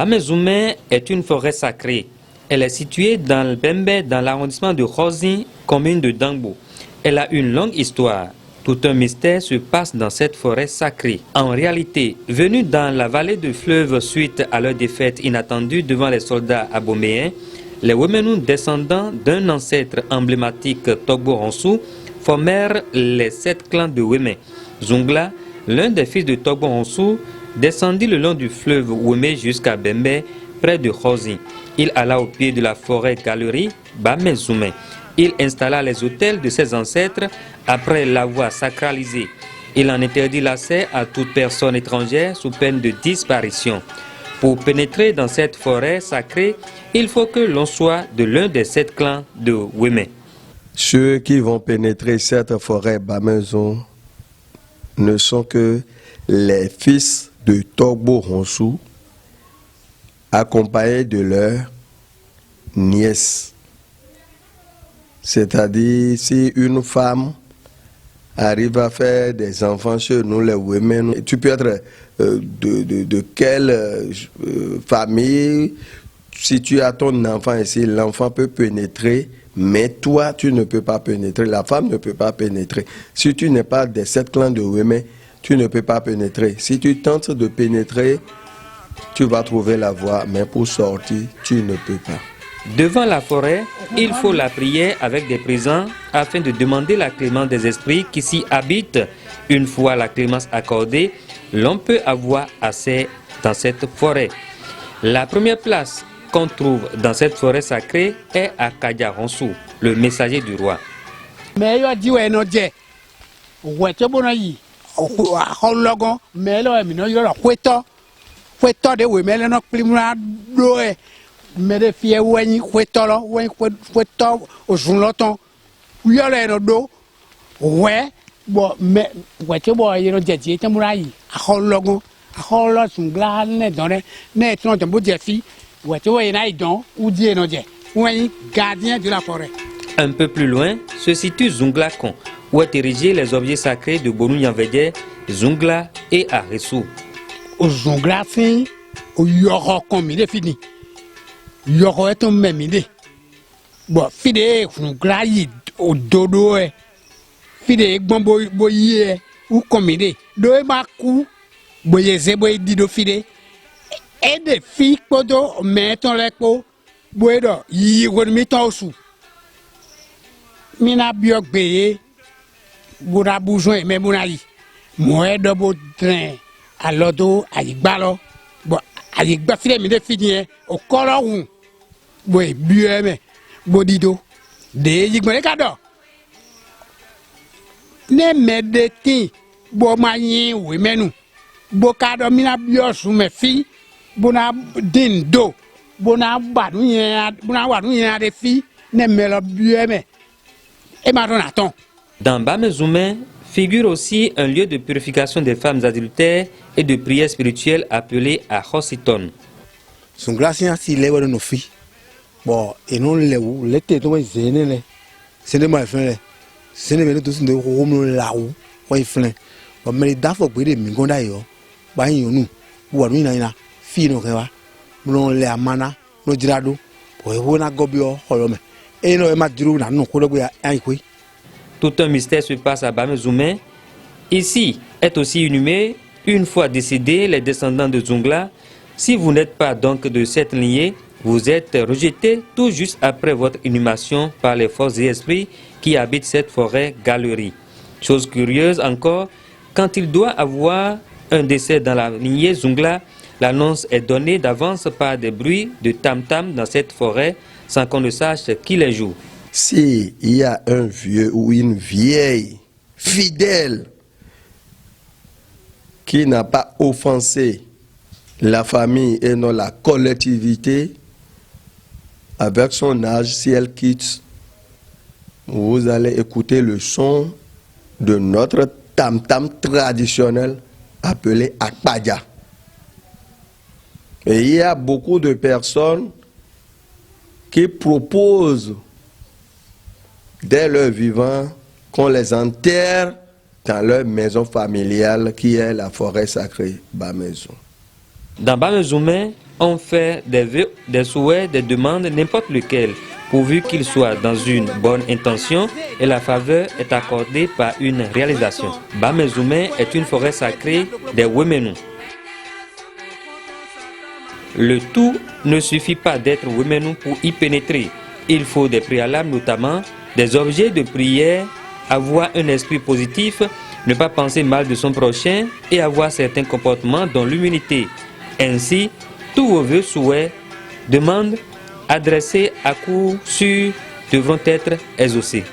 Bamezoumen est une forêt sacrée. Elle est située dans le Bembe, dans l'arrondissement de Khosi, commune de Dangbo. Elle a une longue histoire. Tout un mystère se passe dans cette forêt sacrée. En réalité, venus dans la vallée du fleuve suite à leur défaite inattendue devant les soldats aboméens, les Wemenu, descendants d'un ancêtre emblématique Togbo Ronsou, formèrent les 7 clans de Weme. Zungla, l'un des fils de Togbo Ronsou, descendit le long du fleuve Weme jusqu'à Bembe, près de Khosi. Il alla au pied de la forêt galerie Bamezoumen. Il installa les autels de ses ancêtres après l'avoir sacralisé. Il en interdit l'accès à toute personne étrangère sous peine de disparition. Pour pénétrer dans cette forêt sacrée, il faut que l'on soit de l'un des 7 clans de Weme. Ceux qui vont pénétrer cette forêt Bamezoumen ne sont que les fils de Togbo Ronsou, accompagnés de leur nièce. C'est-à-dire, si une femme arrive à faire des enfants chez nous, les women, tu peux être de quelle famille, si tu as ton enfant ici, l'enfant peut pénétrer, mais toi, tu ne peux pas pénétrer, la femme ne peut pas pénétrer. Si tu n'es pas des 7 clans de women, tu ne peux pas pénétrer. Si tu tentes de pénétrer, tu vas trouver la voie, mais pour sortir, tu ne peux pas. Devant la forêt, il faut la prière avec des présents afin de demander la clémence des esprits qui s'y habitent. Une fois la clémence accordée, l'on peut avoir accès dans cette forêt. La première place qu'on trouve dans cette forêt sacrée est à Kadia Ronsou, le messager du roi. Mais de fier wani kwetolo wani kweto ozunloton uyole no do we bo me wete bo yero jeje temurayi ahologun aholo sungla ne donre ne ton tembo jefi wete we na idon udie no je wani gardien de la forêt. Un peu plus loin se situe Zunglakon, où est érigés les objets sacrés de Bonu Yanvedje, Zungla et Aressou. Zungla fin o yoro kon mi de fini. Yoko est un memide. Bon, fide Zungla yi o dodo e. Fide gbombo boye ou komide. Do e maku boye zebo dido fide. Et de fi podo meton lekpo boedo yi won mi tosu. Mina biok beye bura besoin me bunali. Moe do bo train a lodo a igbalo. Bon, a igba fide mi de fini o kolo wu. Boy, bueme, bodido, de yigmane kado. Ne medeti, bo manyi we menu. Bo kado mina biosu me fi, bona dindo, bona wadu yen de fi, ne melo bueme. Et maronaton. Dans Bamezoumen figure aussi un lieu de purification des femmes adultères et de prière spirituelle appelé à Khositon. Son glacier si lewa no fi. Bon, et non les têtes de zéné, c'est de ma fin, c'est de tous de room là-haut, ouais, flin. Bon, mais les dafos pour des mingonda yo, bah, nous, ou à nous, fino, non, les amana, no dirado, pour un gobio, holome, et no, ma dru, non, Tout un mystère se passe à Bamezoumen. Ici est aussi inhumé, une fois décédés, les descendants de Zungla. Si vous n'êtes pas donc de cette lignée, vous êtes rejeté tout juste après votre inhumation par les forces et esprits qui habitent cette forêt galerie. Chose curieuse encore, quand il doit avoir un décès dans la lignée Zungla, l'annonce est donnée d'avance par des bruits de tam-tam dans cette forêt sans qu'on ne sache qui les joue. S'il y a un vieux ou une vieille fidèle qui n'a pas offensé la famille et non la collectivité, avec son âge, si elle quitte, vous allez écouter le son de notre tam-tam traditionnel appelé Akpadja. Et il y a beaucoup de personnes qui proposent dès leur vivant qu'on les enterre dans leur maison familiale qui est la forêt sacrée Bamezoumen. Dans Bamezoumen, on fait des vœux, des souhaits, des demandes, n'importe lequel, pourvu qu'ils soient dans une bonne intention et la faveur est accordée par une réalisation. Bamezoumen est une forêt sacrée des Wemenu. Le tout ne suffit pas d'être Wemenu pour y pénétrer. Il faut des préalables, notamment des objets de prière, avoir un esprit positif, ne pas penser mal de son prochain et avoir certains comportements dont l'humilité. Ainsi, tous vos vœux, souhaits, demandes adressés à coup sûr devront être exaucés.